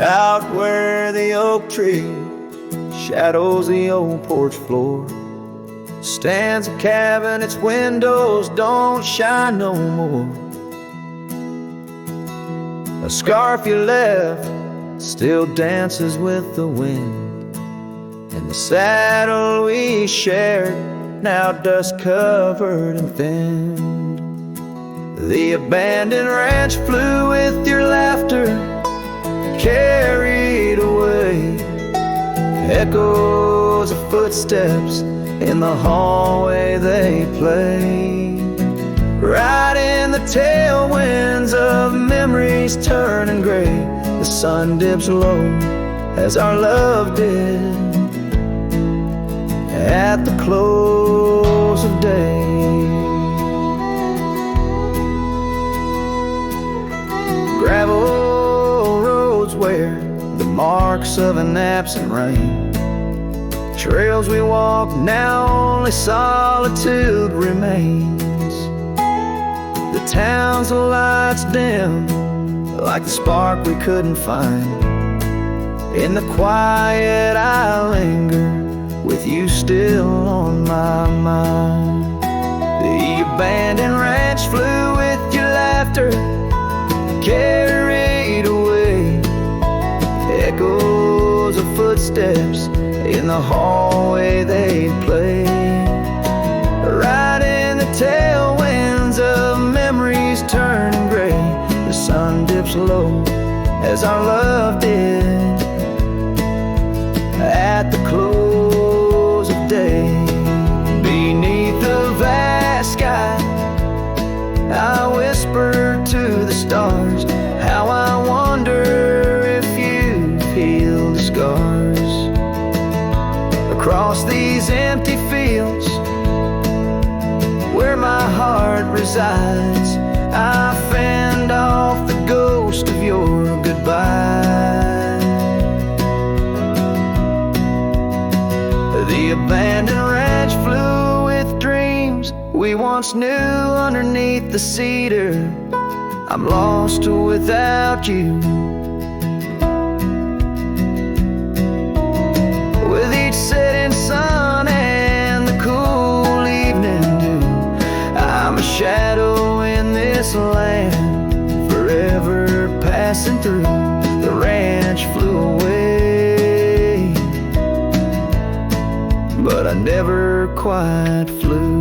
Out where the oak tree shadows the old porch floor stands a cabin, its windows don't shine no more. A scarf you left still dances with the wind, and the saddle we shared now dust covered and thinned. The abandoned ranch flew with your laughter, carried away echoes of footsteps in the hallway they play. Right in the tailwinds of memories turning gray, the sun dips low as our love did at the close of day. Gravel roads where the marks of an absent rain, trails we walk now only solitude remains. The town's lights dim like the spark we couldn't find. In the quiet I linger with you still on my mind. The abandoned ranch flew with your laughter, carried away echoes of footsteps in the hallway they play. Right in the tailwinds of memories turning gray, the sun dips low as our love did at the close of day. Beneath the vast sky I whisper to the stars how I wonder if you've healed the scars. Across these empty fields where my heart resides, I fend off the ghost of your goodbye. The abandoned ranch flew with dreams we once knew underneath the cedar. I'm lost without you. With each setting sun and the cool evening dew, I'm a shadow in this land, forever passing through. The ranch flew away, but I never quite flew.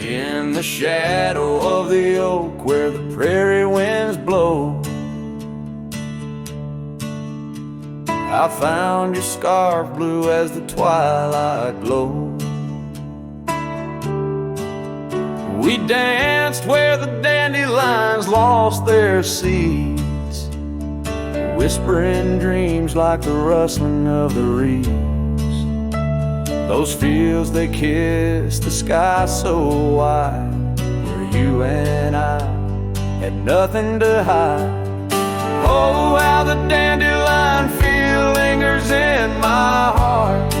In the shadow of the oak where the prairie winds blow, I found your scarf blue as the twilight glowed. We danced where the dandelions lost their seeds, whispering dreams like the rustling of the reeds. Those fields, they kissed the sky so wide, where you and I had nothing to hide. Oh, how the dandelion feel lingers in my heart.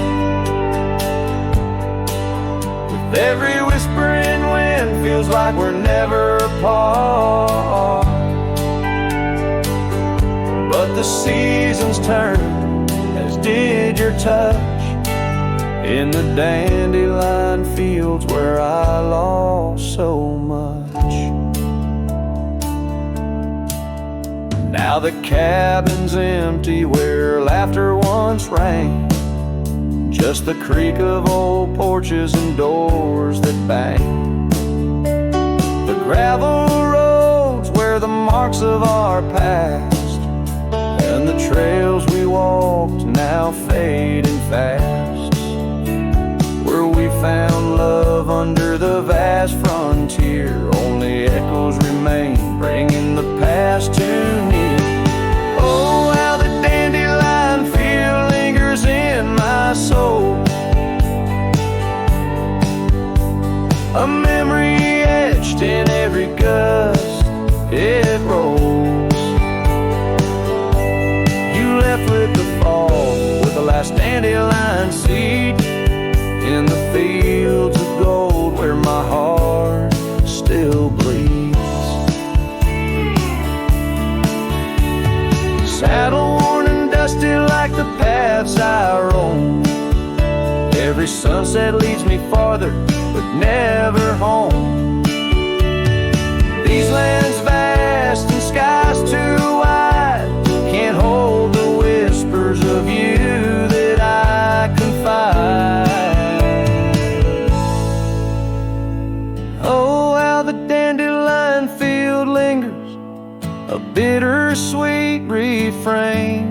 With every whispering wind feels like we're never apart. But the seasons turn, as did your touch, in the dandelion fields where I lost so much. Now the cabin's empty where laughter once rang, just the creak of old porches and doors that bang. The gravel roads where the marks of our past, and the trails we walked now fading fast. Where we found love under the vast frontier, only echoes remain, bringing the past too near. Oh, how the dandelion feel lingers in my soul. paths I roam. Every sunset leads me farther, but never home. These lands vast and skies too wide can't hold the whispers of you that I confide. Oh, how the dandelion field lingers, a bittersweet refrain,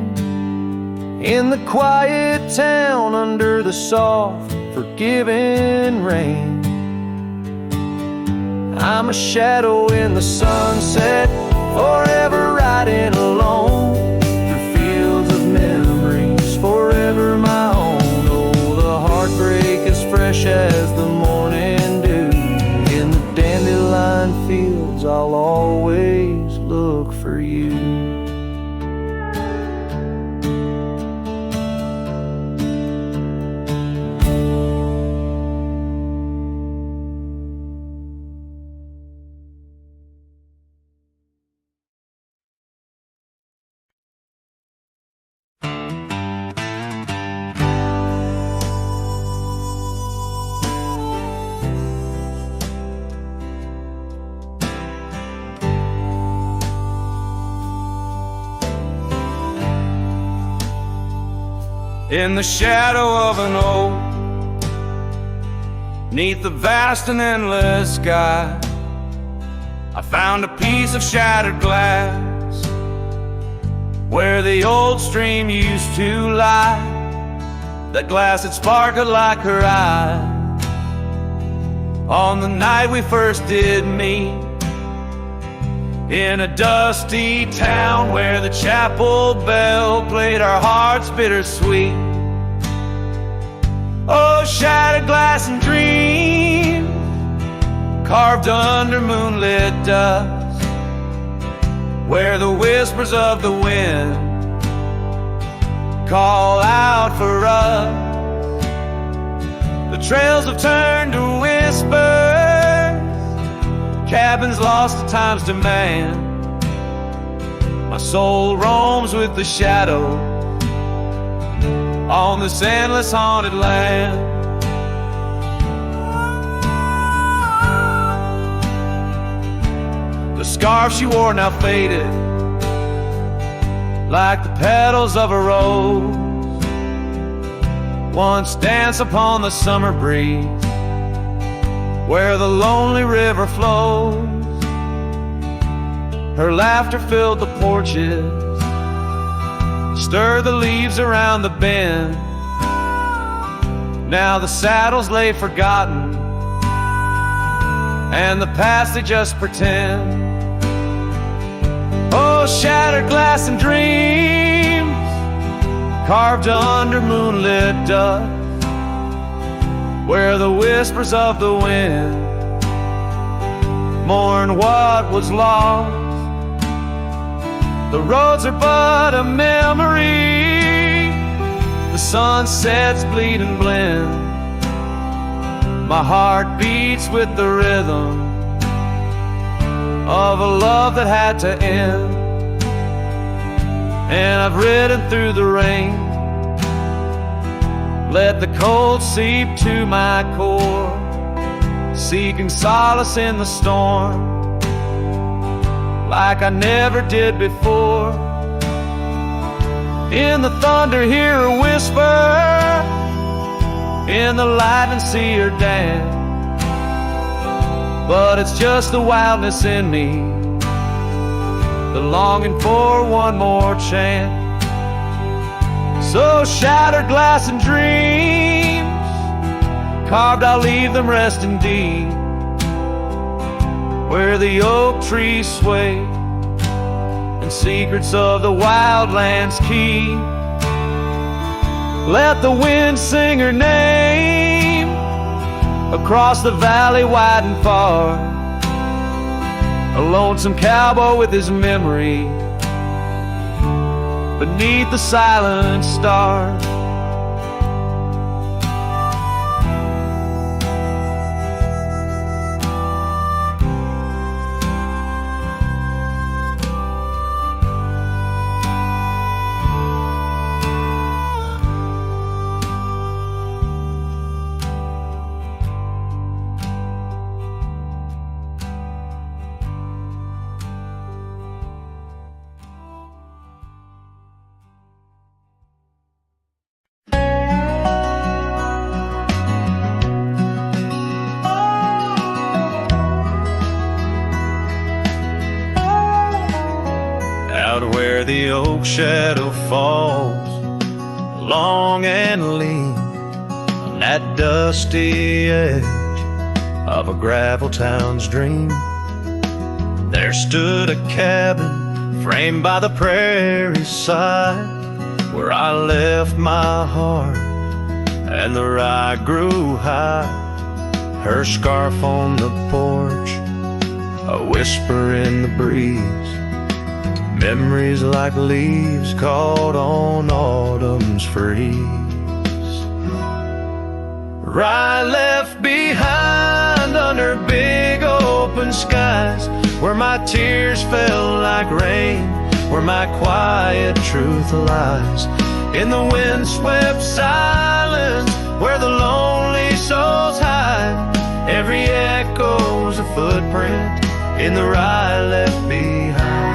in the quiet town under the soft, forgiving rain. I'm a shadow in the sunset, forever riding alone through fields of memories, forever my own. Oh, the heartbreak is fresh as the morning dew. In the dandelion fields I'll always look for you. In the shadow of an oak, 'neath the vast and endless sky, I found a piece of shattered glass where the old stream used to lie. That glass had sparkled like her eye on the night we first did meet, in a dusty town where the chapel bell played our hearts bittersweet. Oh, shattered glass and dreams carved under moonlit dust, where the whispers of the wind call out for us. The trails have turned to whispers, cabins lost to time's demand. My soul roams with the shadow on this endless haunted land. The scarf she wore now faded, like the petals of a rose once danced upon the summer breeze, where the lonely river flows. Her laughter filled the porches, stirred the leaves around the bend. Now the saddles lay forgotten, and the past they just pretend. Oh, shattered glass and dreams carved under moonlit dust, where the whispers of the wind mourn what was lost. The roads are but a memory, the sunsets bleed and blend. My heart beats with the rhythm of a love that had to end. And I've ridden through the rain, let the cold seep to my core, seeking solace in the storm like I never did before. In the thunder hear her whisper, in the lightning see her dance. But it's just the wildness in me, the longing for one more chance. So shattered glass and dreams carved, I'll leave them resting deep, where the oak trees sway and secrets of the wildlands keep. Let the wind sing her name across the valley wide and far, a lonesome cowboy with his memory beneath the silent stars. oak shadow falls long and lean on that dusty edge of a gravel town's dream. There stood a cabin framed by the prairie side, where I left my heart and the rye grew high. Her scarf on the porch, a whisper in the breeze, memories like leaves caught on autumn's freeze. Rye left behind under big open skies, where my tears fell like rain, where my quiet truth lies. In the windswept silence, where the lonely souls hide, every echo's a footprint in the rye left behind.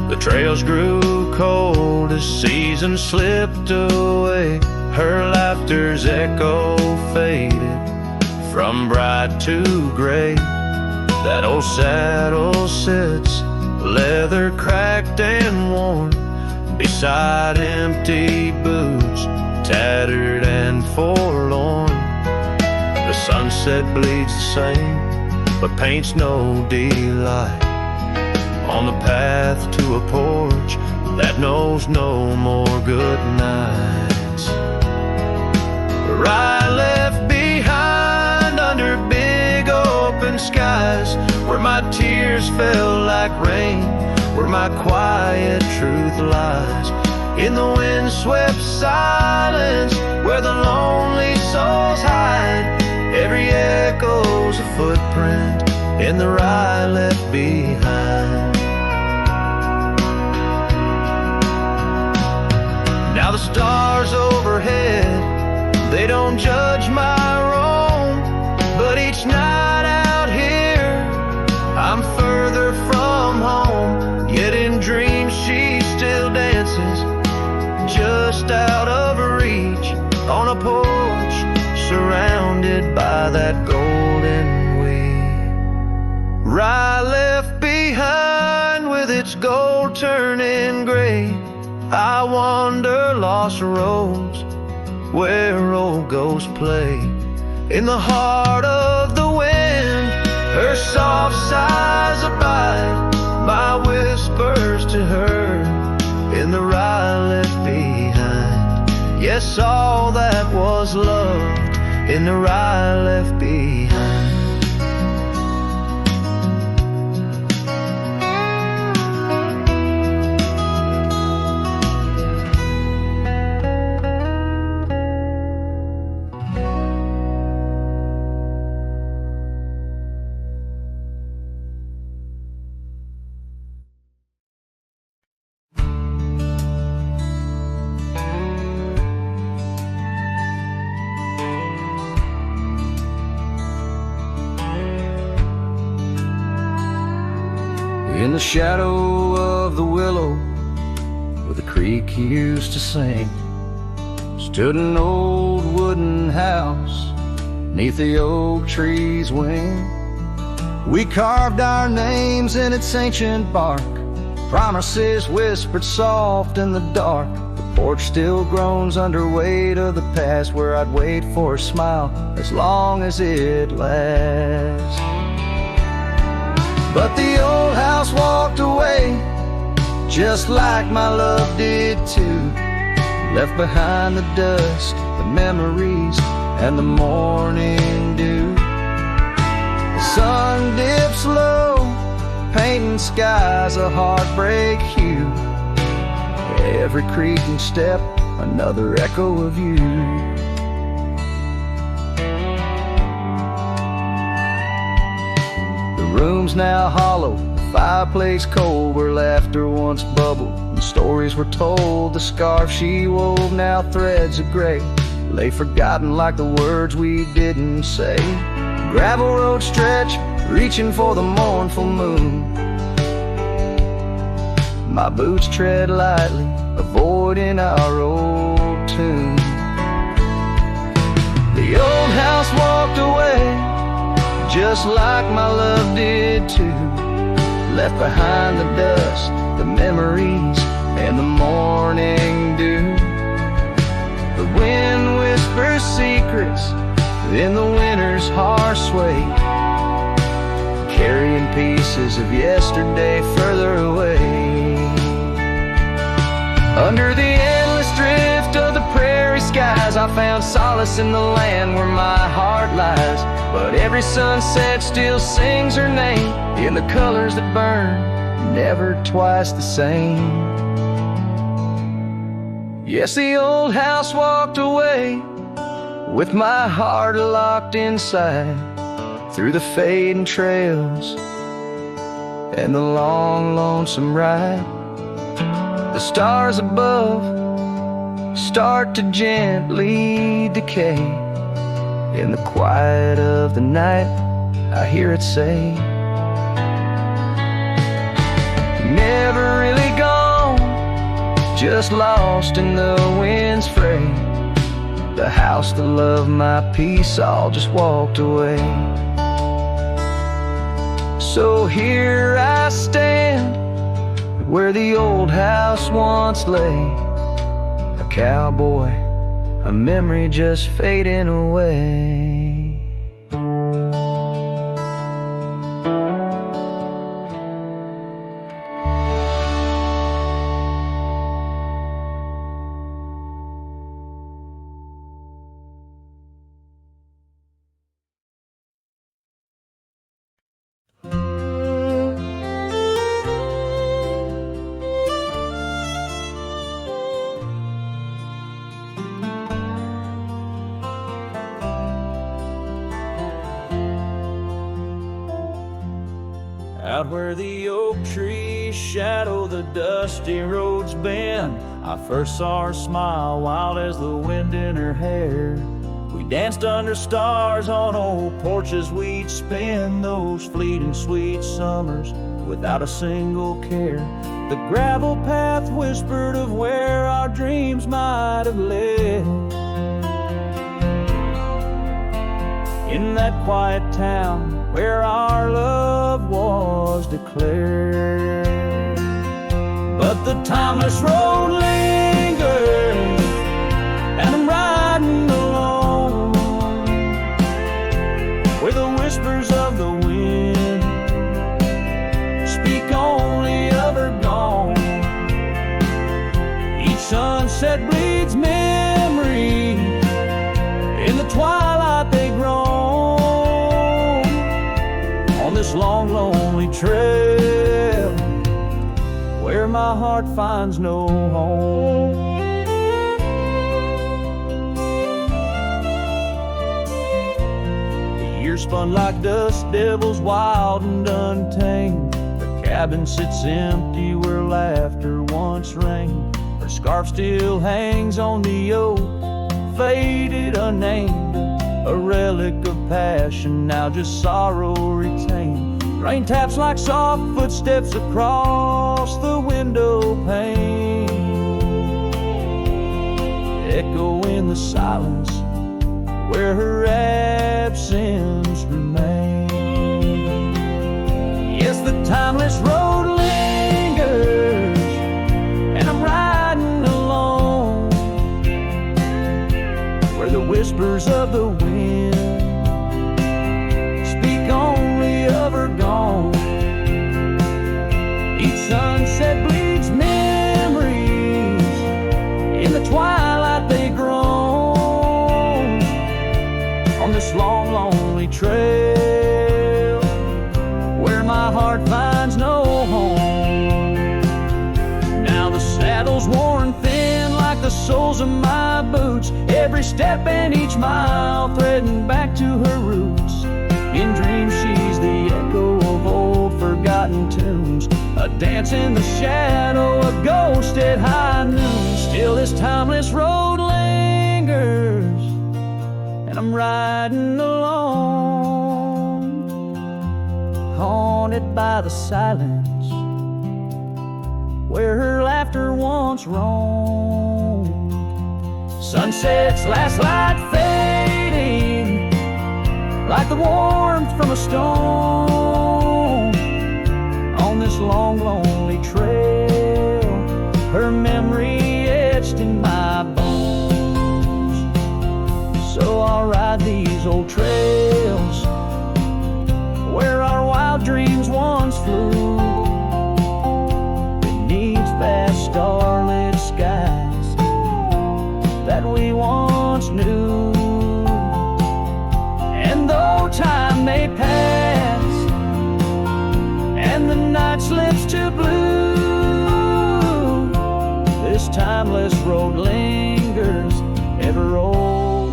The trails grew cold as seasons slipped away. Her laughter's echo faded from bright to gray. That old saddle sits, leather cracked and worn, beside empty boots, tattered and forlorn. The sunset bleeds the same, but paints no delight on the path to a porch that knows no more good nights. Rye left behind under big open skies, where my tears fell like rain, where my quiet truth lies. In the windswept silence, where the lonely souls hide, every echo's a footprint in the rye left behind. Now the stars overhead, they don't judge my wrong, but each night out here I'm further from home. Yet in dreams she still dances, just out of reach, on a porch surrounded by that golden wheat. Rye left behind with its gold turning gray, I wander lost roads where old ghosts play. In the heart of the wind, her soft sighs abide, my whispers to her in the rye left behind. Yes, all that was loved in the rye left behind. In the shadow of the willow, where the creek used to sing, stood an old wooden house neath the oak tree's wing. We carved our names in its ancient bark, promises whispered soft in the dark. The porch still groans under weight of the past, where I'd wait for a smile as long as it lasts. But the old house walked away, just like my love did too. Left behind the dust, the memories, and the morning dew. The sun dips low, painting skies a heartbreak hue. Every creaking step, another echo of you. The room's now hollow, the fireplace cold, where laughter once bubbled and stories were told. The scarf she wove, now threads of gray, lay forgotten like the words we didn't say. Gravel road stretch, reaching for the mournful moon. My boots tread lightly, avoiding our old tune. The old house walked away, just like my love did too. left behind the dust, the memories, and the morning dew. The wind whispers secrets in the winter's harsh sway, carrying pieces of yesterday further away. Under the endless drift of the prairie skies, I found solace in the land where my heart lies. But every sunset still sings her name in the colors that burn, never twice the same. Yes, the old house walked away with my heart locked inside, through the fading trails and the long, lonesome ride. The stars above start to gently decay. In the quiet of the night, I hear it say, never really gone, just lost in the wind's fray. The house that loved my peace all just walked away. So here I stand, where the old house once lay, a cowboy, a memory just fading away. Out where the oak trees shadow the dusty roads bend, I first saw her smile wild as the wind in her hair. We danced under stars on old porches, we'd spend those fleeting sweet summers without a single care. The gravel path whispered of where our dreams might have led. In that quiet town where our love was declared. But the timeless road lingers, and I'm riding alone, where the whispers of the wind speak only of her gone. Each sunset bleeds memory, in the twilight they groan, on this long, lonely trail where my heart finds no home. The years spun like dust devils, wild and untamed. The cabin sits empty where laughter once rang. Her scarf still hangs on the oak, faded, unnamed, a relic of passion, now just sorrow retained. Rain taps like soft footsteps across the window pane, echo in the silence where her absence remains. Yes, the timeless road lingers, and I'm riding alone, where the whispers of the wind speak only of her gone. Each sunset bleeds memories, in the twilight they groan, on this long, lonely trail where my heart finds no home. Now the saddle's worn thin like the soles of my boots, every step and each mile threading back to her roots. In dreams she's the echo of old forgotten tunes, a dance in the shadow, a ghost at high noon. Still this timeless road lingers, and I'm riding alone, haunted by the silence where her laughter once roamed. Sunset's last light fading like the warmth from a stone, on on this long, lonely trail. Her memory etched in my bones. So I'll ride these old trails where our wild dreams once flew, beneath vast starlit skies that we once knew. And though time may pass and the night slips to blue, this timeless road lingers, ever old,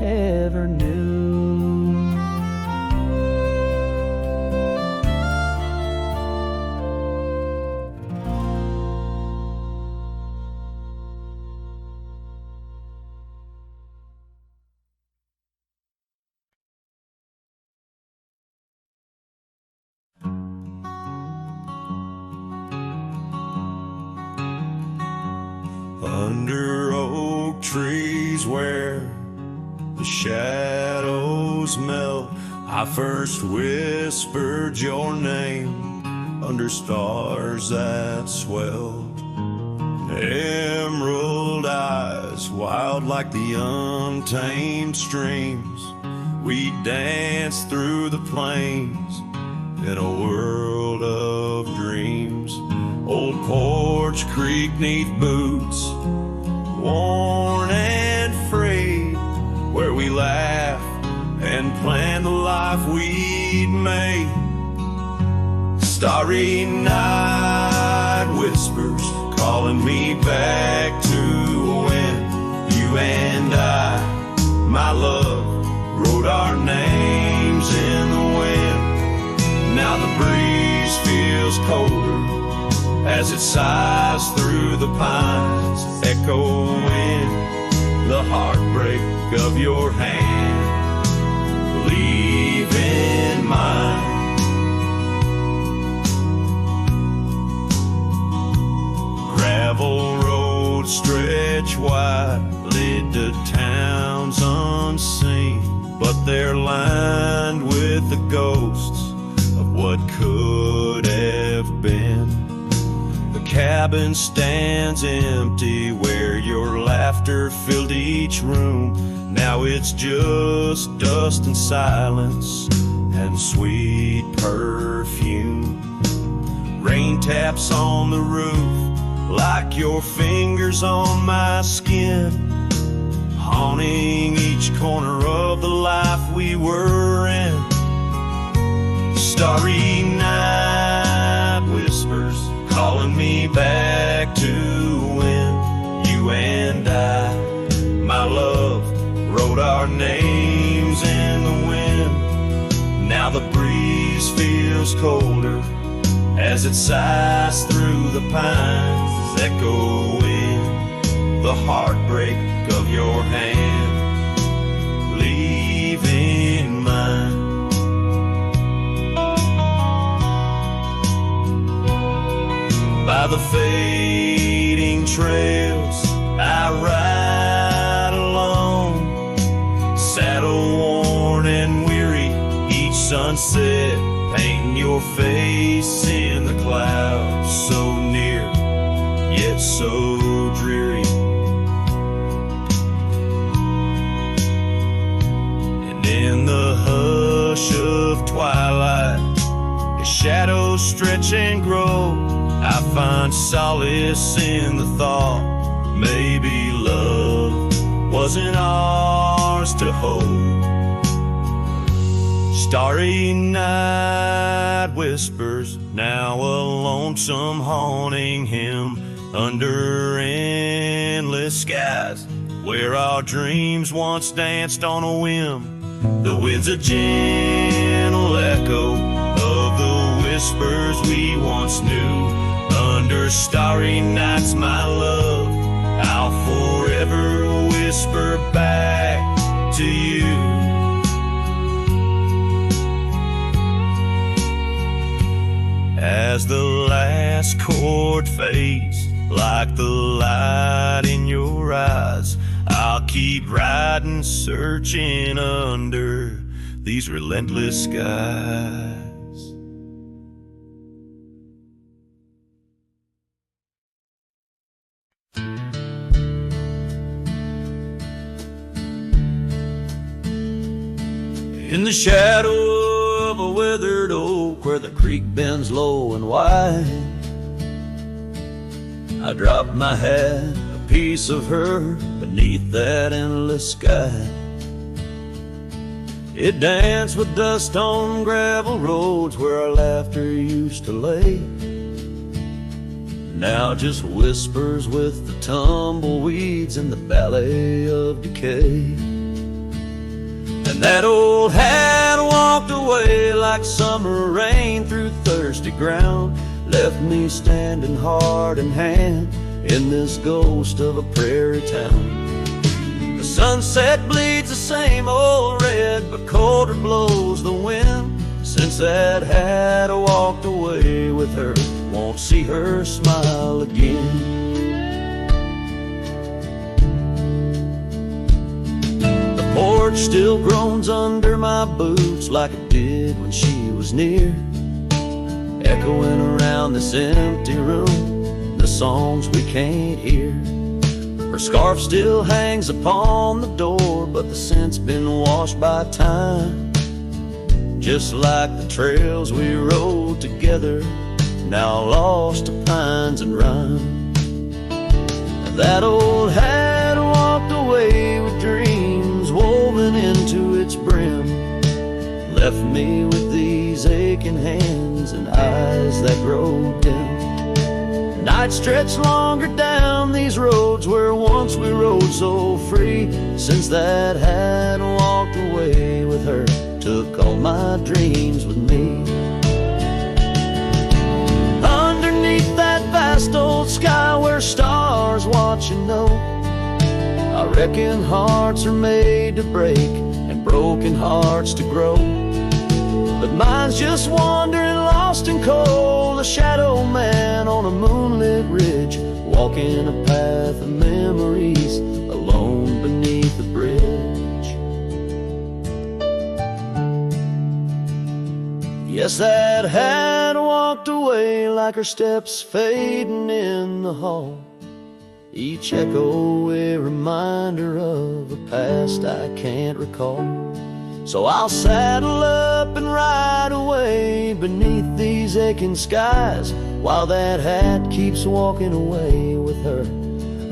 ever new. Under oak trees where the shadows melt, I first whispered your name under stars that swelled. Emerald eyes, wild like the untamed streams, we danced through the plains in a world of dreams. Old Porch Creek 'neath boots, worn and frayed, where we laughed and planned the life we'd made. Starry night whispers calling me back to when you and I, my love, wrote our names in the wind. Now the breeze feels colder as it sighs through the pines, echoing the heartbreak of your hand, leaving mine. Gravel roads stretch wide, lead to towns unseen, but they're lined with the ghosts of what could have been. The cabin stands empty where your laughter filled each room. Now it's just dust and silence and sweet perfume. Rain taps on the roof like your fingers on my skin, haunting each corner of the life we were in. Starry night whispers calling me back to when you and I, my love, wrote our names in the wind. Now the breeze feels colder as it sighs through the pines, echoing the heartbreak of your hand, leaving mine. By the fading trails I ride alone, saddle worn and weary, each sunset painting your face in the clouds, so near yet so dreary. And in the hush of twilight, as shadows stretch and grow, I find solace in the thought maybe love wasn't ours to hold. Starry night whispers, now a lonesome haunting him under endless skies, where our dreams once danced on a whim. The wind's a gentle echo of the whispers we once knew. Under starry nights, my love, I'll forever whisper back to you. As the last chord fades, like the light in your eyes, I'll keep riding, searching under these relentless skies. In the shadow of a withered oak where the creek bends low and wide, I dropped my hat, a piece of her, beneath that endless sky. It danced with dust on gravel roads where our laughter used to lay. Now just whispers with the tumbleweeds and the ballet of decay. And that old hat walked away like summer rain through thirsty ground, left me standing heart in hand in this ghost of a prairie town. The sunset bleeds the same old red, but colder blows the wind. Since that hat walked away with her, won't see her smile again. The porch still groans under my boots like it did when she was near, echoing around this empty room, the songs we can't hear. Her scarf still hangs upon the door, but the scent's been washed by time, just like the trails we rode together, now lost to pines and rime. That old hat walked away with dreams woven into its brim, left me with these aching hands and eyes that grow dim. Night stretched longer down these roads where once we rode so free. Since that hat walked away with her, took all my dreams with me. Underneath that vast old sky where stars watch and know, I reckon hearts are made to break and broken hearts to grow. But mine's just wandering lost and cold, a shadow man on a moonlit ridge, walking a path of memories alone beneath the bridge. Yes, that hat walked away like her steps fading in the hall, each echo a reminder of a past I can't recall. So I'll saddle up and ride away beneath these aching skies, while that hat keeps walking away with her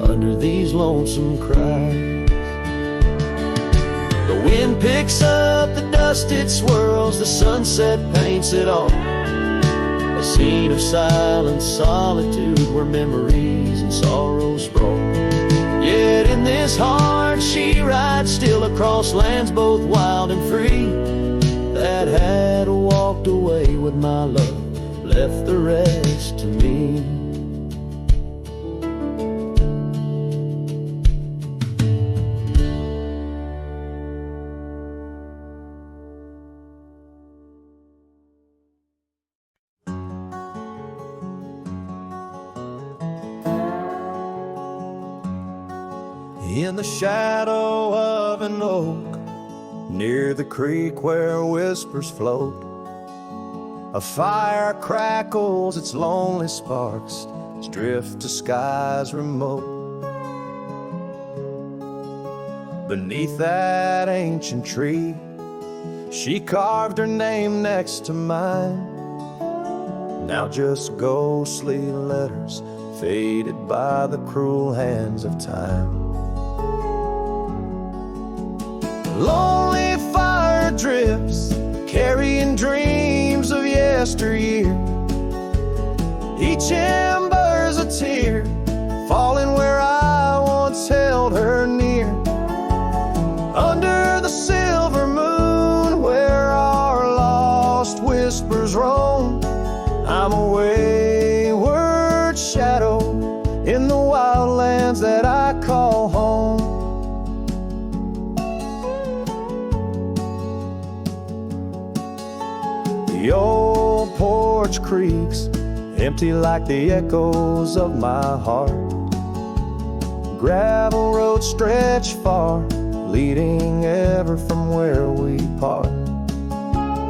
under these lonesome cries. The wind picks up the dust it swirls, the sunset paints it all, a scene of silent solitude where memories and sorrows sprawl. Yet in this heart she rides still across lands both wild and free. That hat walked away with my love, left the rest to me. In the shadow of an oak, near the creek where whispers float, a fire crackles its lonely sparks as drift to skies remote. Beneath that ancient tree, she carved her name next to mine. Now just ghostly letters faded by the cruel hands of time. Lonely fire drifts, carrying dreams of yesteryear. Each ember's a tear, falling where I once held her near. Under the silver moon, where our lost whispers roam, I'm a wayward shadow in the wildlands that I call home. The old porch creaks, empty like the echoes of my heart. Gravel roads stretch far, leading ever from where we part.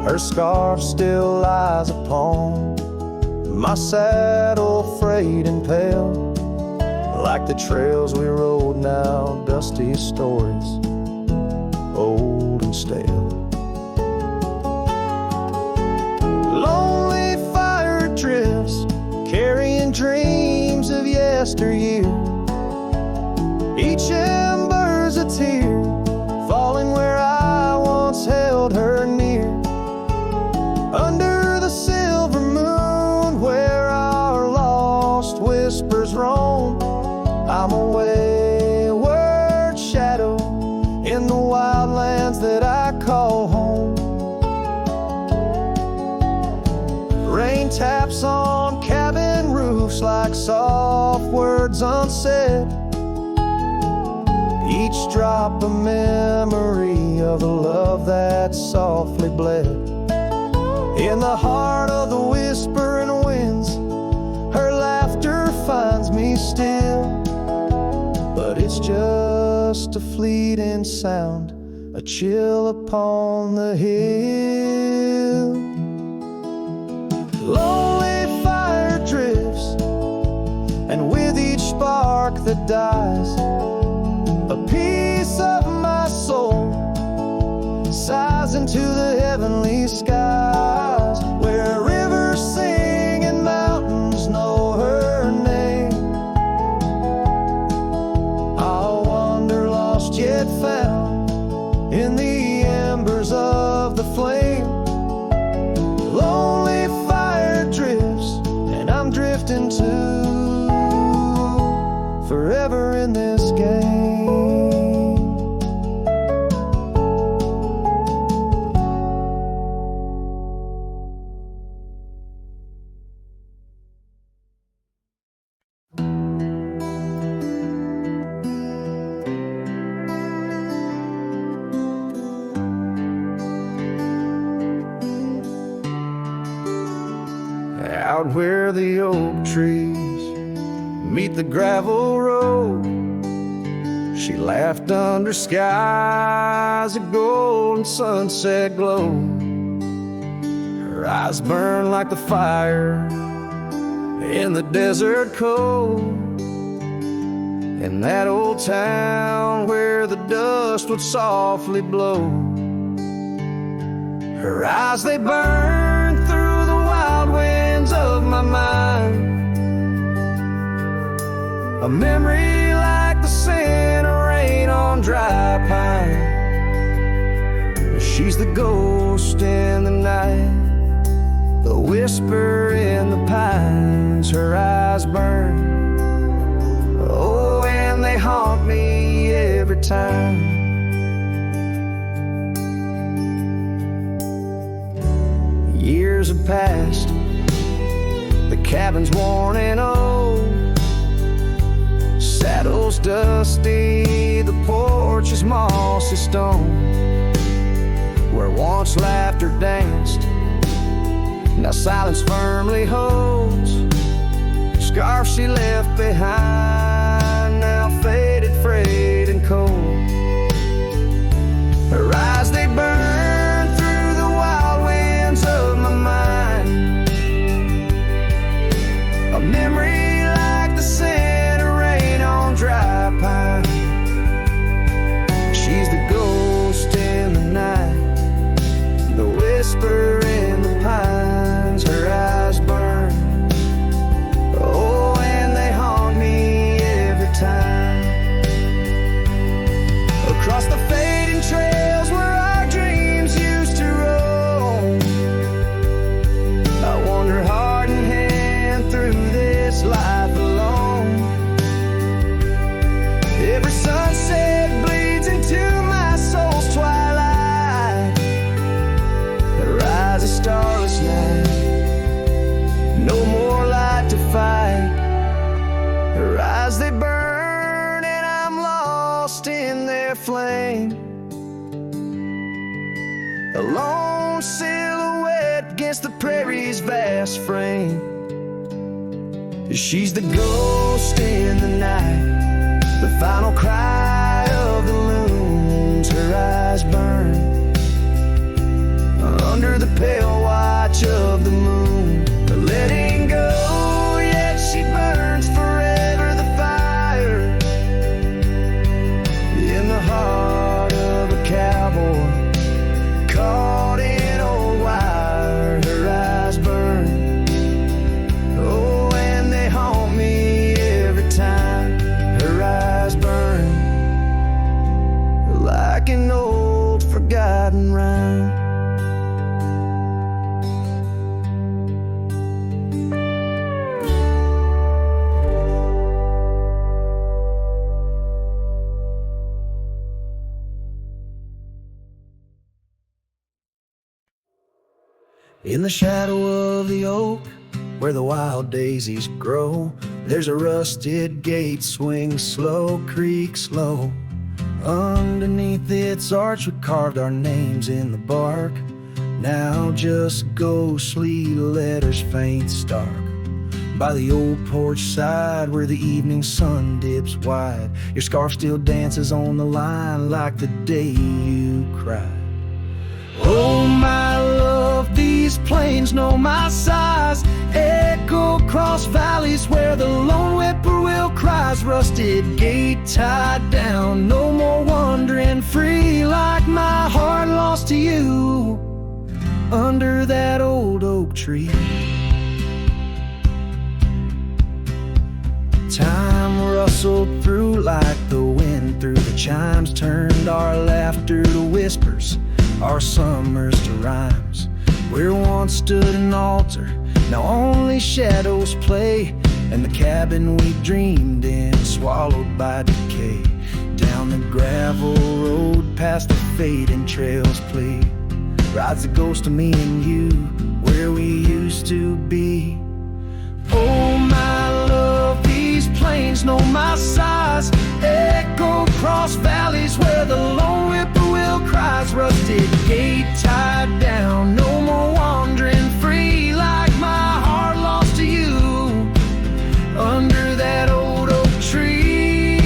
Her scarf still lies upon my saddle, frayed and pale, like the trails we rode now, dusty stories, old and stale. dreams of yesteryear. Each ember's a tear, falling where I once held her near. Under the silver moon, where our lost whispers roam, I'm a wayward shadow in the wildlands that I call home. Rain taps on cabin roofs like soft words unsaid, each drop a memory of the love that softly bled. In the heart of the whispering winds, her laughter finds me still, but it's just a fleeting sound, a chill upon the hill. Lonely fire drifts, and with each spark that dies, a piece of my soul sighs into the heavenly skies, where rivers sing and mountains know her name. I'll wander lost yet found in the embers of the flame. Lonely fire drifts, and I'm drifting too, forever in this game. Out where the oak trees meet the gravel road, she laughed under skies of gold and sunset glow. Her eyes burned like the fire in the desert cold, in that old town where the dust would softly blow. Her eyes, they burned through the wild winds of my mind, a memory like the scent of rain on dry pine. She's the ghost in the night, the whisper in the pines. Her eyes burn, oh, and they haunt me every time. Years have passed, the cabin's worn and old, saddle's dusty, the porch is mossy stone. Where once laughter danced, now silence firmly holds. Scarf she left behind, now faded, frayed and cold. Her eyes, they burn through the wild winds of my mind, a memory like the scent of rain on dry pine. She's the ghost in the night, the whisper in the pines. Her eyes burn, oh, and they haunt me every time. Across the fading trails where our dreams used to roam, I wander heart in hand through this life alone. Every sunset bleeds into my soul's twilight. There rises a starless night, no more light to fight. Her eyes, they burn, and I'm lost in their flame, a lone silhouette against the prairie's vast frame. She's the ghost in the night, the final cry of the loons. Her eyes burn under the pale watch of the moon. The letting go, yet she burns forever, the fire in the heart of a cowboy caught in old wire. Her eyes burn, oh, and they haunt In the shadow of the oak, where the wild daisies grow, there's a rusted gate swings slow, creaks low. Underneath its arch we carved our names in the bark. Now just ghostly letters faint stark. By the old porch side where the evening sun dips wide, your scarf still dances on the line like the day you cried. Oh my love, these plains know my size. Echo across valleys where the lone whippoorwill cries. Rusted gate tied down, no more wandering free, like my heart lost to you under that old oak tree. Time rustled through like the wind through the chimes, turned our laughter to whispers, our summers to rhymes. Where once stood an altar, now only shadows play, and the cabin we dreamed in swallowed by decay. Down the gravel road past the fading trails plead, rides the ghost of me and you, where we used to be. Oh my love, these plains know my size. Echo across valleys where the lone whippoorwill cries. Rusted gate tied down, no more wandering free, like my heart lost to you under that old oak tree.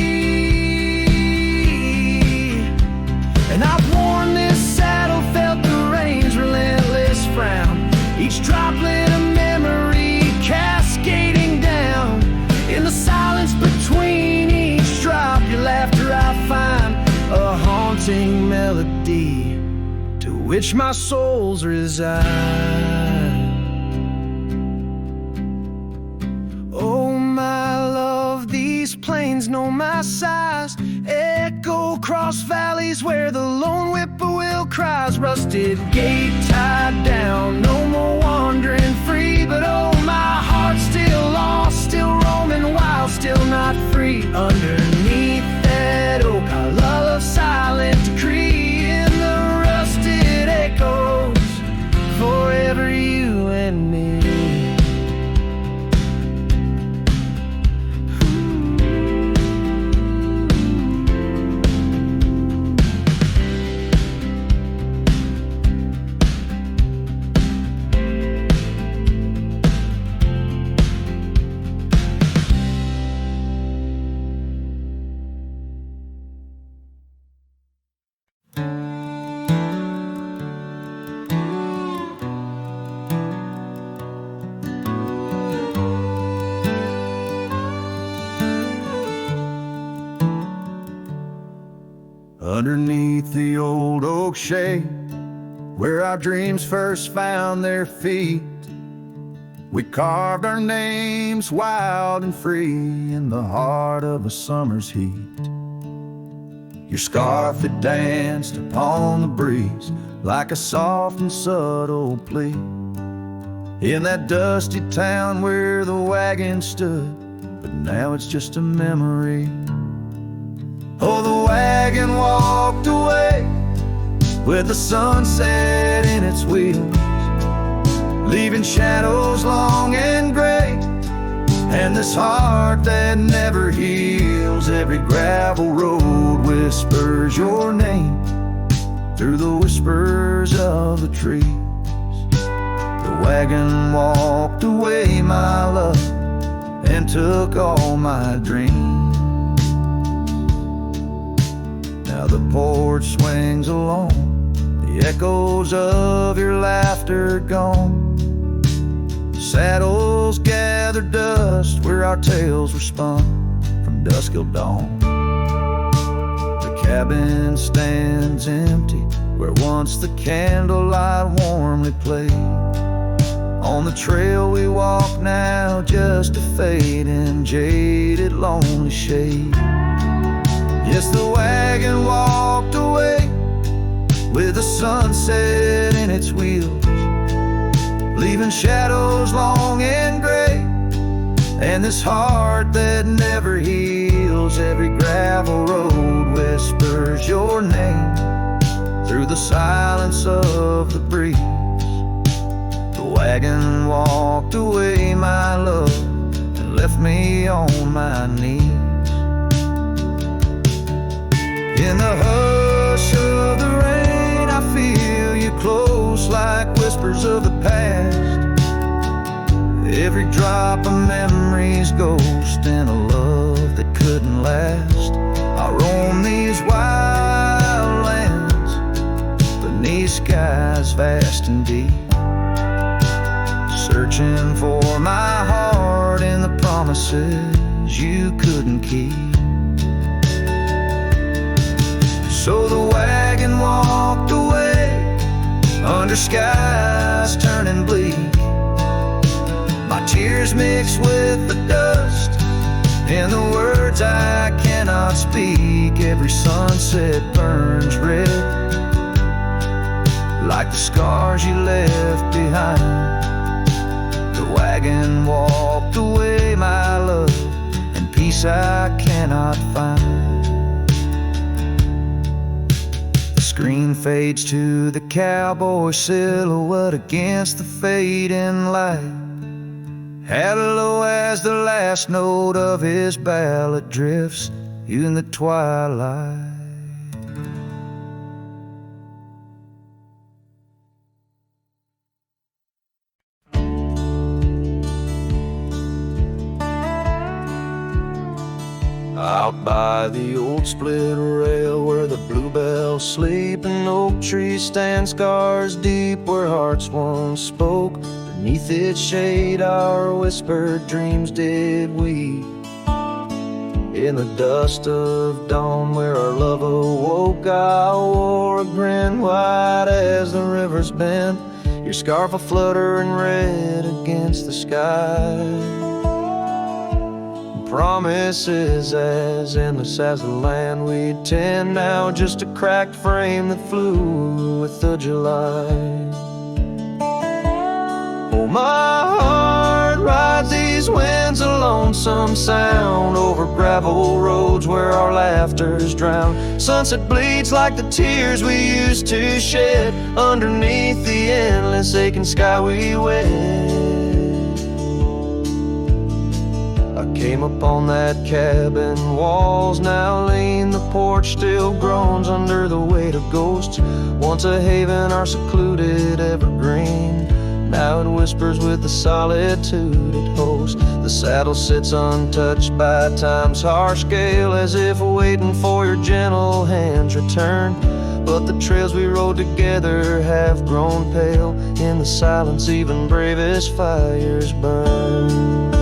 And I've worn this saddle, felt the rain's relentless frown, each droplet a memory cascading down. In the silence between each drop, your laughter I find a haunting melody to which my soul's resigned. Oh my love, these plains know my size. Echo across valleys where the lone whippoorwill cries. Rusted gate tied down, no more wandering free, but oh my heart's still lost, still roaming wild, still not free. Underneath that oak I love silent decree, in the rusted echoes forever you and me. Underneath the old oak shade, where our dreams first found their feet, we carved our names wild and free in the heart of a summer's heat. Your scarf had danced upon the breeze like a soft and subtle plea. In that dusty town where the wagon stood, but now it's just a memory. Oh, the wagon walked away with the sunset in its wheels, leaving shadows long and gray, and this heart that never heals. Every gravel road whispers your name through the whispers of the trees. The wagon walked away, my love, and took all my dreams. Now the porch swings along, the echoes of your laughter gone. Saddles gather dust where our tales were spun from dusk till dawn. The cabin stands empty where once the candlelight warmly played. On the trail we walk now, just a fading, jaded, lonely shade. Yes, the wagon walked away with the sunset in its wheels, leaving shadows long and gray, and this heart that never heals. Every gravel road whispers your name through the silence of the breeze. wagon walked away, my love, and left me on my knees. In the hush of the rain, I feel you close like whispers of the past. Every drop of memory's ghost and a love that couldn't last. I roam these wild lands beneath skies vast and deep, searching for my heart in the promises you couldn't keep. So the wagon walked away under skies turning bleak. My tears mixed with the dust and the words I cannot speak. Every sunset burns red like the scars you left behind. The wagon walked away, my love, and peace I cannot find. The screen fades to the cowboy silhouette against the fading light. Hello as the last note of his ballad drifts in the twilight. Out by the old split rail where the bluebells sleep and oak trees stand scars deep where hearts once spoke. Beneath its shade our whispered dreams did weep. In the dust of dawn where our love awoke, I wore a grin white as the river's bend, your scarf a fluttering red against the sky. Promises as endless as the land we'd tend, now just a cracked frame that flew with the July. Oh, my heart rides these winds, a lonesome sound over gravel roads where our laughter's drowned. Sunset bleeds like the tears we used to shed underneath the endless aching sky we wed. Came upon that cabin, walls now lean, the porch still groans under the weight of ghosts. Once a haven, our secluded evergreen, now it whispers with the solitude it hosts. The saddle sits untouched by time's harsh scale, as if waiting for your gentle hand's return. But the trails we rode together have grown pale, in the silence even bravest fires burn.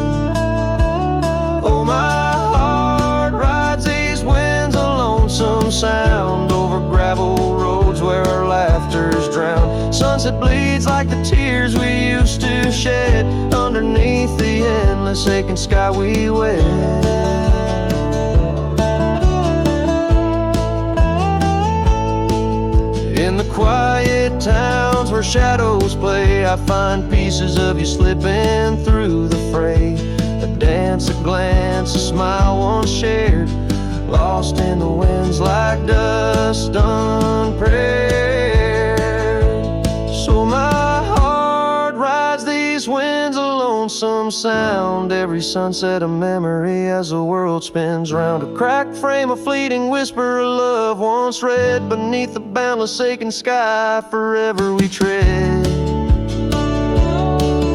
Oh, my heart rides these winds, a lonesome sound over gravel roads where our laughter's drowned. Sunset bleeds like the tears we used to shed underneath the endless aching sky we wed. In the quiet towns where shadows play, I find pieces of you slipping through the fray. A dance, a glance, a smile once shared, lost in the winds like dust unprepared. So my heart rides these winds, a lonesome sound, every sunset a memory as the world spins round. A cracked frame, a fleeting whisper of love once read beneath the boundless aching sky forever we tread.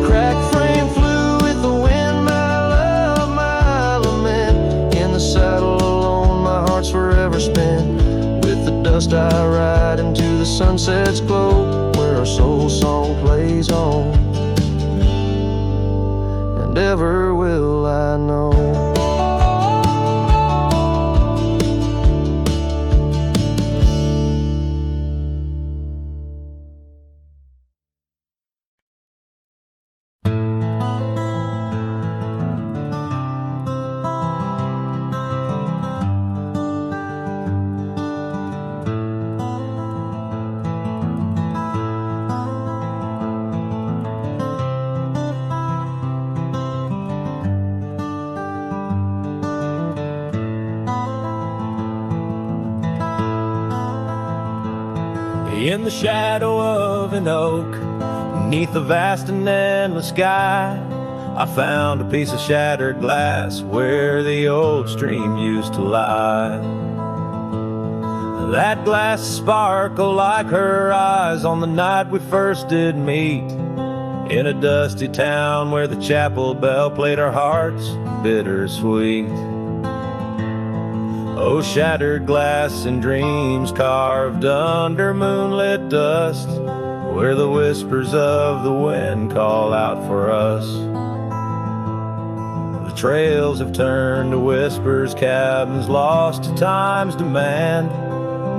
Cracked frame flew with the wind, saddle alone, my heart's forever spent. With the dust I ride into the sunset's glow, where our soul song plays on, and ever will I know. In the shadow of an oak, Beneath the vast and endless sky, I found a piece of shattered glass where the old stream used to lie. That glass sparkled like her eyes on the night we first did meet, in a dusty town where the chapel bell played our hearts bittersweet. Oh, shattered glass and dreams carved under moonlit dust, where the whispers of the wind call out for us. The trails have turned to whispers, cabins lost to time's demand.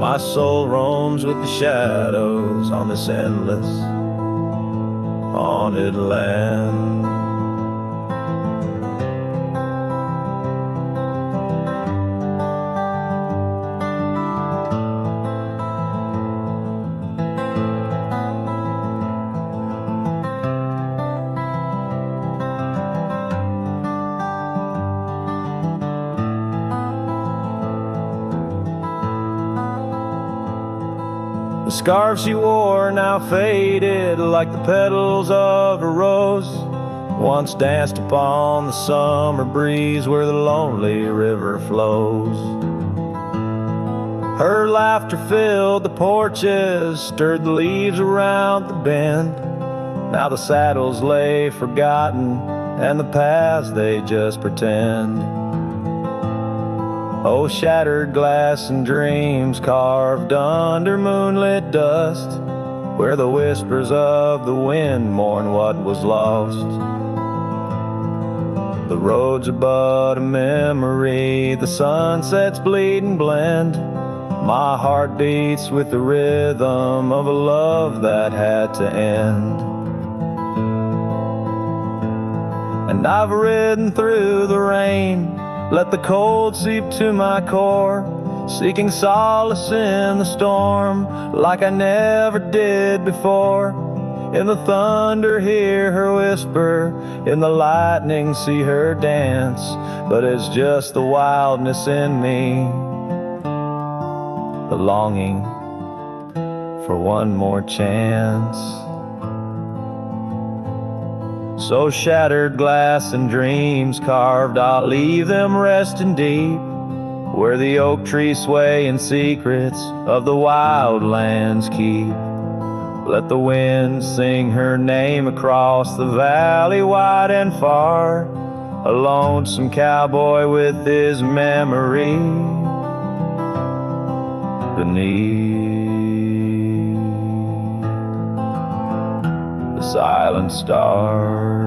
My soul roams with the shadows on this endless haunted land. The scarf she wore now faded like the petals of a rose, once danced upon the summer breeze where the lonely river flows. Her laughter filled the porches, stirred the leaves around the bend. Now the saddles lay forgotten, and the paths they just pretend. Oh, shattered glass and dreams carved under moonlit dust, where the whispers of the wind mourn what was lost. The roads are but a memory, the sunsets bleed and blend. My heart beats with the rhythm of a love that had to end. And I've ridden through the rain, let the cold seep to my core, seeking solace in the storm like I never did before. In the thunder hear her whisper, in the lightning see her dance, but it's just the wildness in me, the longing for one more chance. So shattered glass and dreams carved, I'll leave them resting deep, where the oak trees sway and secrets of the wild lands keep. Let the wind sing her name across the valley wide and far, a lonesome cowboy with his memory beneath the silent stars.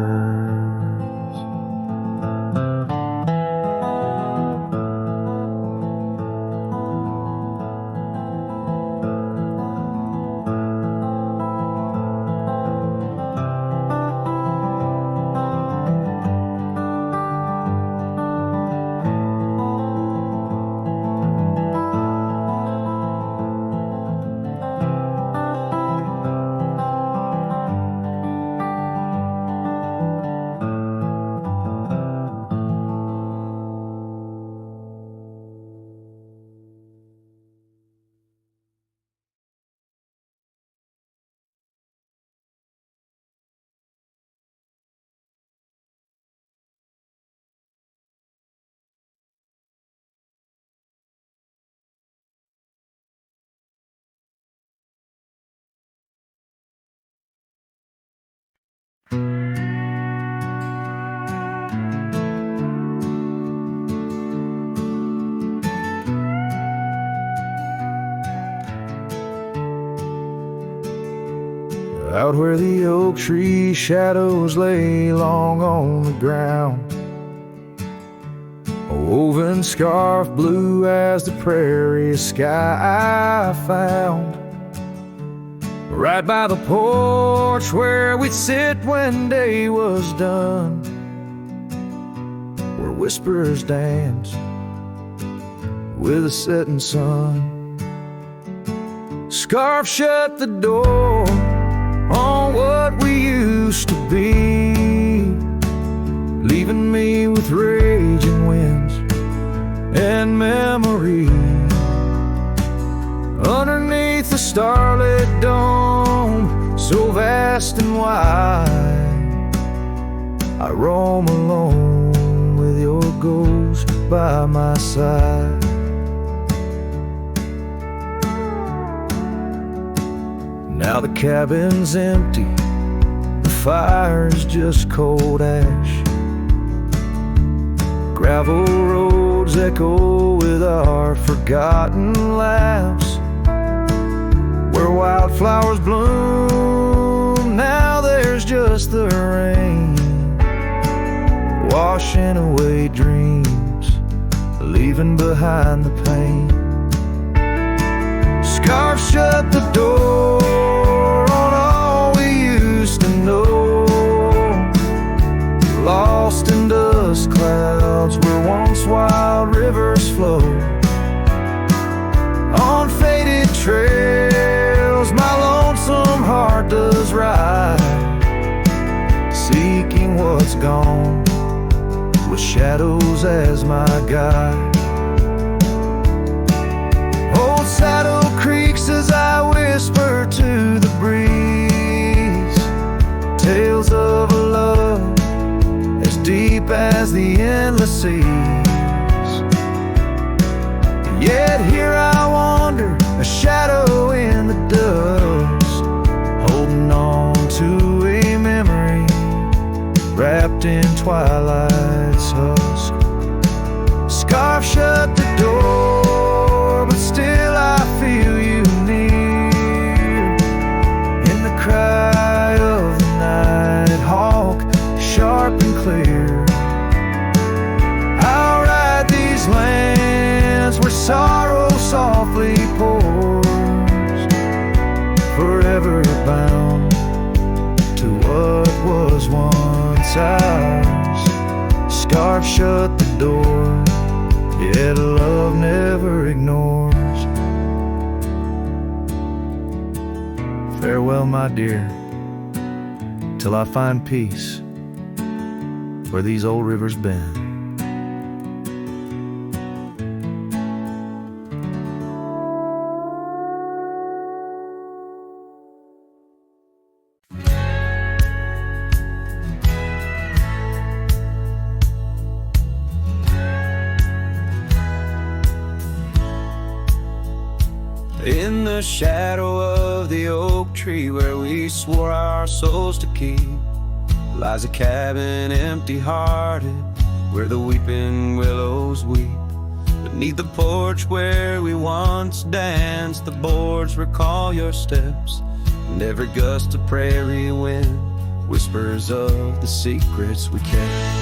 Out where the oak tree shadows lay long on the ground, a woven scarf blue as the prairie sky I found. Right by the porch where we'd sit when day was done, where whispers dance with the setting sun. Scarf shut the door on what we used to be, leaving me with raging winds and memory. Underneath the starlit dome, so vast and wide. I roam alone with your ghost by my side. Now the cabin's empty, the fire's just cold ash. Gravel roads echo with our forgotten laughs. Where wildflowers bloom, now there's just the rain, washing away dreams, leaving behind the pain. Scarf shut the door on all we used to know. Lost in dust clouds where once wild rivers flow. On faded trails my lonesome heart does ride, seeking what's gone with shadows as my guide. Old saddle creaks as I whisper to the breeze, tales of a love as deep as the endless seas. Yet here I wander, a shadow in the dust, holding on to a memory wrapped in twilight's husk. Scarf shut the door, but still I feel you near, in the cry of the night hawk, sharp and clear. I'll ride these lands where sorrow softly pours, forever bound to what was once ours. Scarf shut the door, yet love never ignores. Farewell, my dear, till I find peace where these old rivers bend. In the shadow of the oak tree where we swore our souls to keep lies a cabin empty-hearted where the weeping willows weep. Beneath the porch where we once danced, the boards recall your steps, and every gust of prairie wind whispers of the secrets we kept.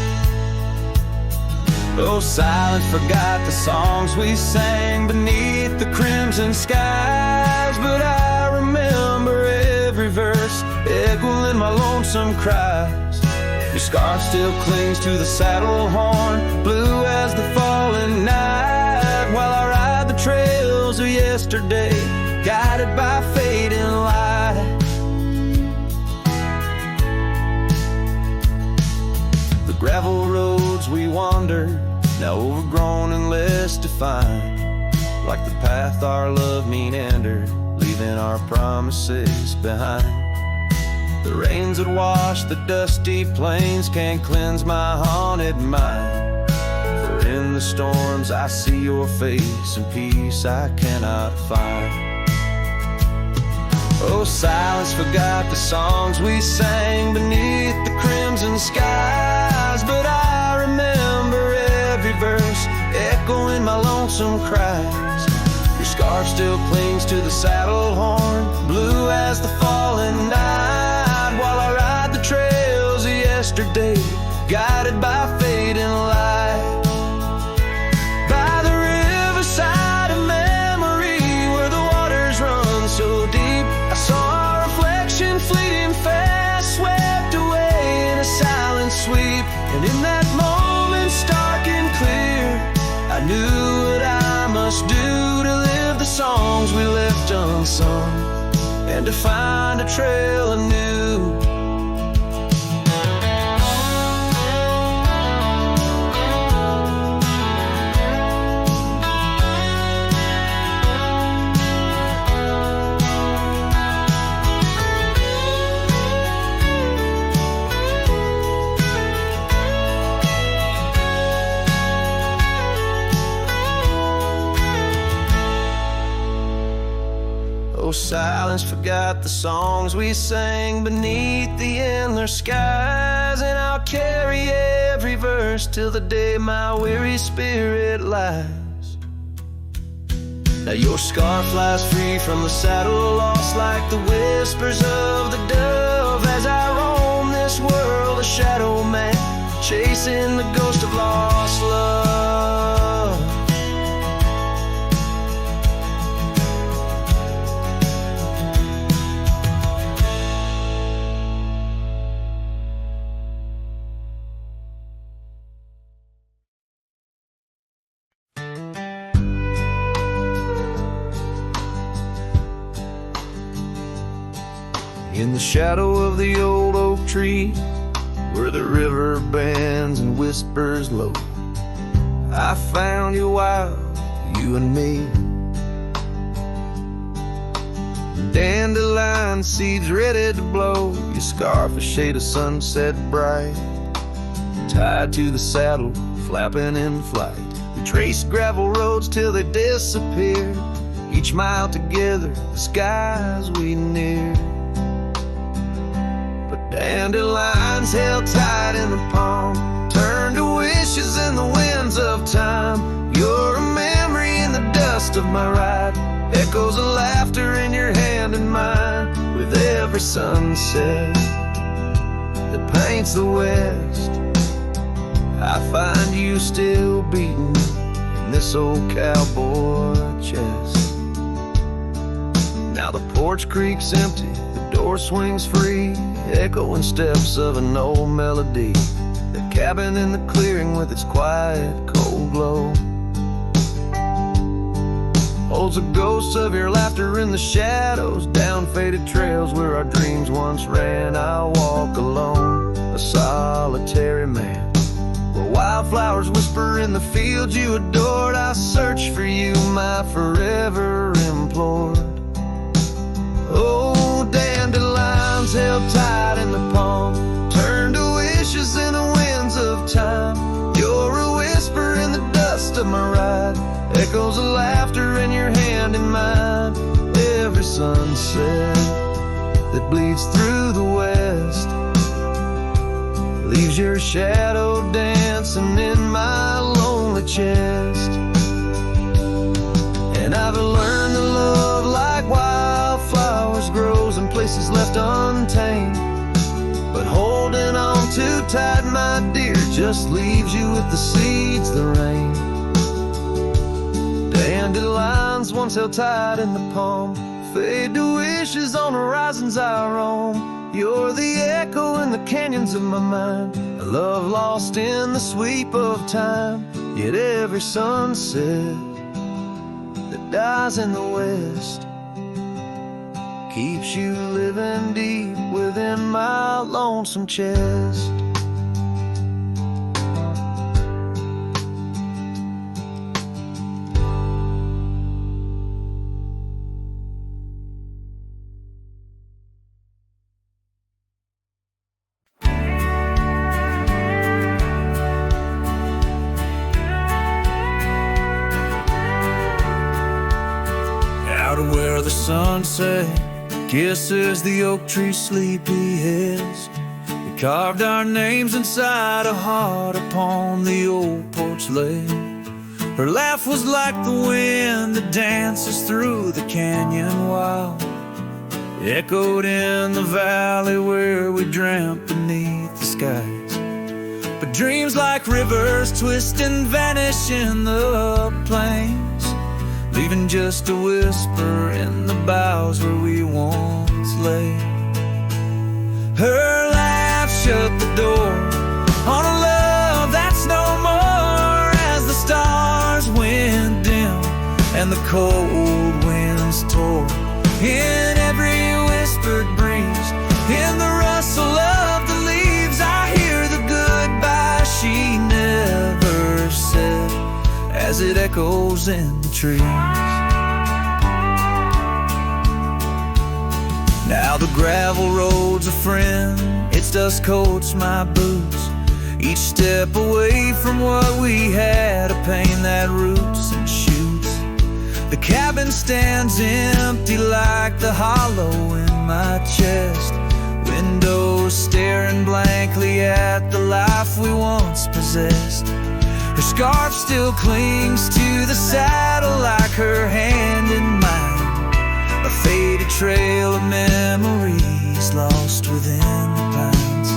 Oh, silence forgot the songs we sang beneath the crimson skies, but I remember every verse echoing my lonesome cries. Your scarf still clings to the saddle horn, blue as the falling night, while I ride the trails of yesterday, guided by fading light. The gravel roads we wandered, now overgrown and less defined, like the path our love meandered, leaving our promises behind. The rains that wash the dusty plains can't cleanse my haunted mind, for in the storms I see your face and peace I cannot find. Oh, silence forgot the songs we sang beneath the crimson skies, but I remember every verse echoing my lonesome cries. Your scarf still clings to the saddle horn, blue as the falling night, while I ride the trails of yesterday, guided by fading light. By the riverside of memory where the waters run so deep, I saw a reflection fleeting fast, swept away in a silent sweep. And in that moment, stark and clear, I knew what I must do to live the songs we left unsung, and to find a trail anew. So silence forgot the songs we sang beneath the endless skies, and I'll carry every verse till the day my weary spirit lies. Now your scar flies free from the saddle, lost like the whispers of the dove, as I roam this world a shadow man, chasing the ghost of lost love. In the shadow of the old oak tree, where the river bends and whispers low, I found you wild, you and me. Dandelion seeds ready to blow, your scarf a shade of sunset bright, tied to the saddle, flapping in flight. We traced gravel roads till they disappeared, each mile together, the skies we neared. Dandelions held tight in the palm, turned to wishes in the winds of time. You're a memory in the dust of my ride, echoes of laughter in your hand and mine. With every sunset that paints the west, I find you still beating in this old cowboy chest. Now the porch creak's empty, the door swings free, echoing steps of an old melody. The cabin in the clearing with its quiet, cold glow holds a ghost of your laughter in the shadows, down faded trails where our dreams once ran. I'll walk alone, a solitary man, where wildflowers whisper in the fields you adored. I search for you, my forever implored. Oh, dandelions held tight in the palm, turned to wishes in the winds of time. You're a whisper in the dust of my ride, echoes of laughter in your hand and mine. Every sunset that bleeds through the west leaves your shadow dancing in my lonely chest. And I've learned to love like wildflowers grows in places left untamed, but holding on too tight, my dear, just leaves you with the seeds that rain. Dandelions once held tight in the palm, fade to wishes on horizons I roam. You're the echo in the canyons of my mind, a love lost in the sweep of time. Yet every sunset that dies in the west keeps you living deep within my lonesome chest. Where the sunset kisses the oak tree's sleepy heads, we carved our names inside a heart upon the old porch ledge. Her laugh was like the wind that dances through the canyon wild, echoed in the valley where we dreamt beneath the skies. But dreams like rivers twist and vanish in the plains, leaving just a whisper in the boughs where we once lay. Her laugh shut the door on a love that's no more, as the stars went dim and the cold winds tore in every whispered breeze. In the rustle of the leaves I hear the goodbye she never said, as it echoes in the trees. Now the gravel road's a friend, its dust coats my boots, each step away from what we had, a pain that roots and shoots. The cabin stands empty like the hollow in my chest. Windows staring blankly at the life we once possessed. Her scarf still clings to the saddle like her hand in mine. A faded trail of memories lost within the pines.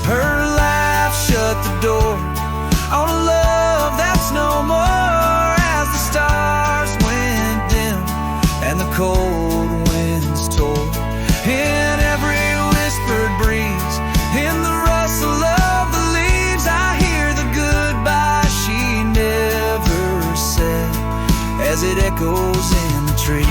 Her laugh shut the door on a love that's no more, as the stars went dim and the cold winds tore. In every whispered breeze, in the rustle of the leaves, I hear the goodbye she never said as it echoes in the trees.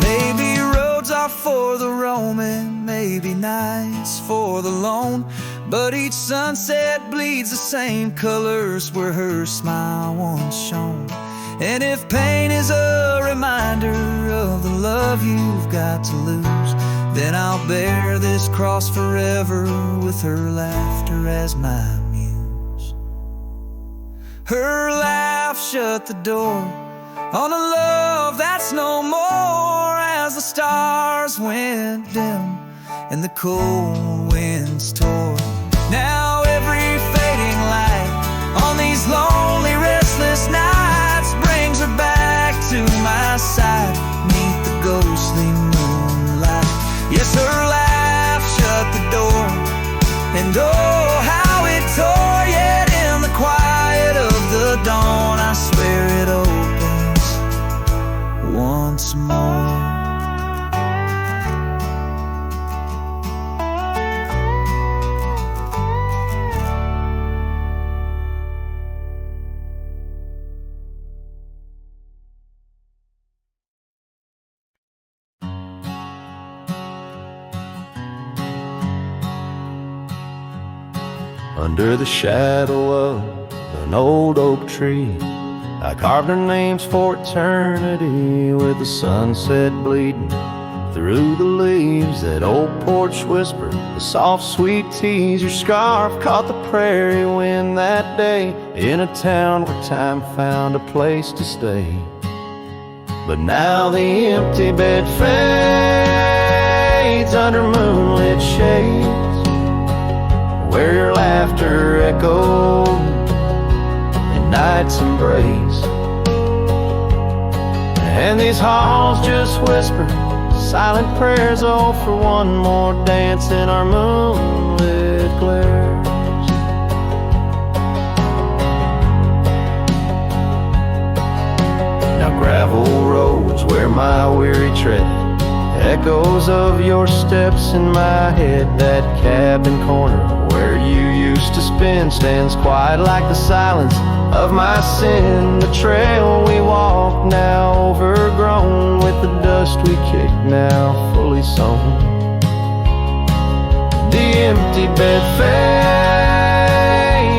Maybe roads are for the roaming, maybe nights for the lone, but each sunset bleeds the same colors where her smile once shone. And if pain is a reminder of the love you've got to lose, then I'll bear this cross forever with her laughter as my muse. Her laugh shut the door on a love that's no more, as the stars went dim and the cold winds tore. Now every fading light on these lonely, restless nights brings her back to my side, neath the ghostly moonlight. Yes, her laugh shut the door, and oh, how it tore. Yet in the quiet of the dawn, I swear it opens once more. Under the shadow of an old oak tree, I carved our names for eternity, with the sunset bleeding through the leaves. That old porch whispered the soft sweet tease. Your scarf caught the prairie wind that day, in a town where time found a place to stay. But now the empty bed fades under moonlit shades, where your laughter echoed in night's embrace. And these halls just whisper silent prayers, oh, for one more dance in our moonlit glares. Now gravel roads where my weary tread, echoes of your steps in my head. That cabin corner where you used to spend stands quiet like the silence of my sin. The trail we walk now overgrown, with the dust we kick now fully sown. The empty bed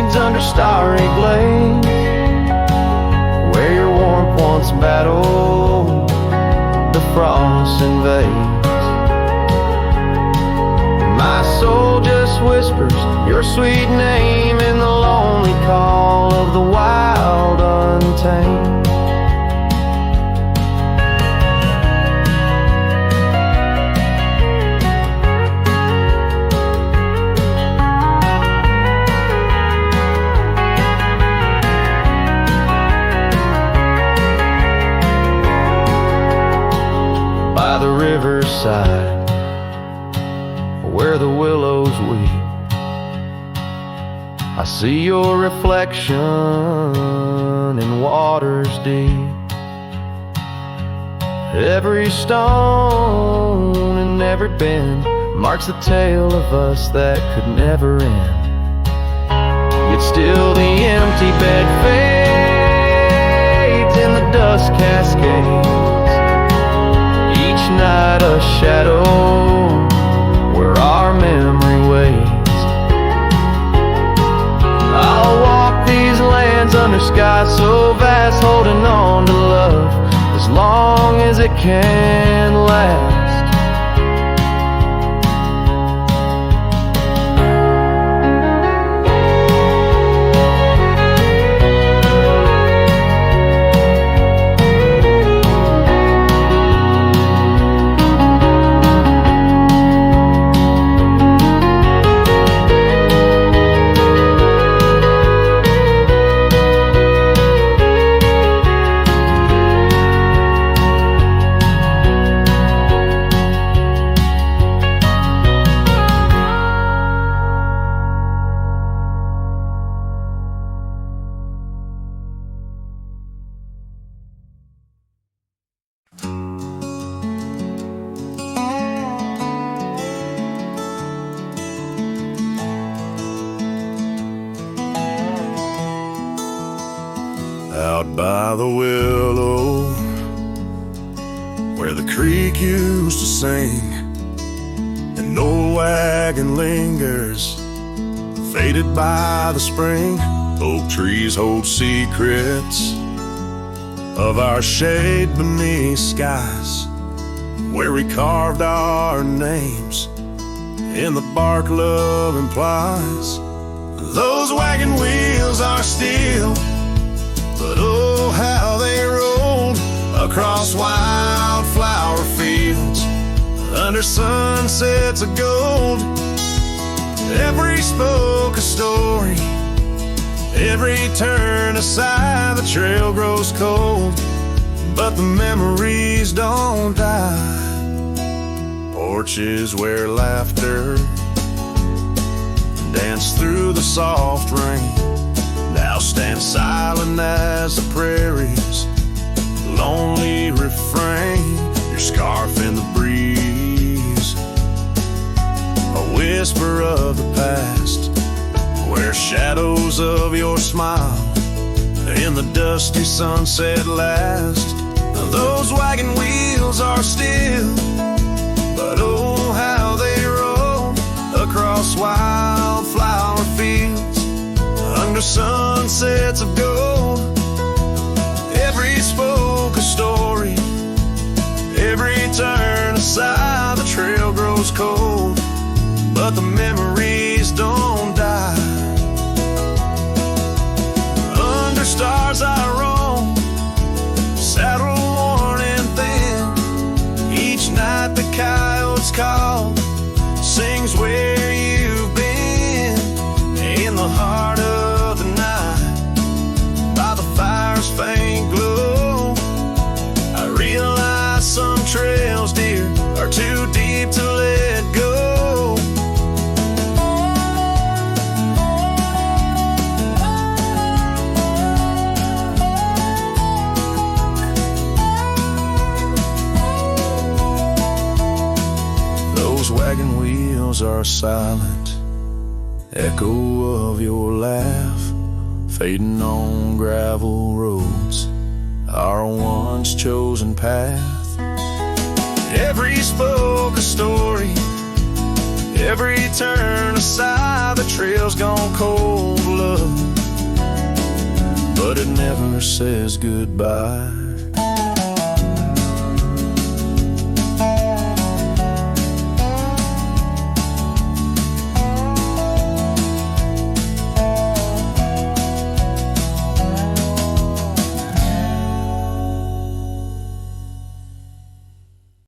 fades under starry glades, where your warmth once battled the frost invades. My soul just whispers your sweet name in the lonely call of the wild untamed. By the riverside, where the willows weep, I see your reflection in waters deep. Every stone and every bend marks the tale of us that could never end. Yet still the empty bed fades in the dust cascades, each night a shadow where our memory waits. I'll walk these lands under skies so vast, holding on to love as long as it can last. by the willow, where the creek used to sing. An old wagon lingers, faded by the spring. Oak trees hold secrets of our shade beneath skies, where we carved our names in the bark love implies. Those wagon wheels are steel, but oh how they rolled across wildflower fields under sunsets of gold. Every spoke a story, every turn aside the trail grows cold, but the memories don't die. Porches where laughter danced through the soft rain now stand silent as the prairie's lonely refrain. Your scarf in the breeze, a whisper of the past, where shadows of your smile in the dusty sunset last. Those wagon wheels are still, but oh how they roll across wildflower fields under sunsets of gold. Every spoke a story, every turn aside the trail grows cold, but the memories don't die. Under stars I roam, saddle worn and thin. Each night the coyotes call, sings where you've been. In the heart of the night, by the fire's faint glow, I realize some trails, dear, are too deep to let go. Those wagon wheels are silent, echo of your laugh, fading on gravel roads, our once chosen path. Every spoke a story, every turn aside the trail's gone cold, love, but it never says goodbye.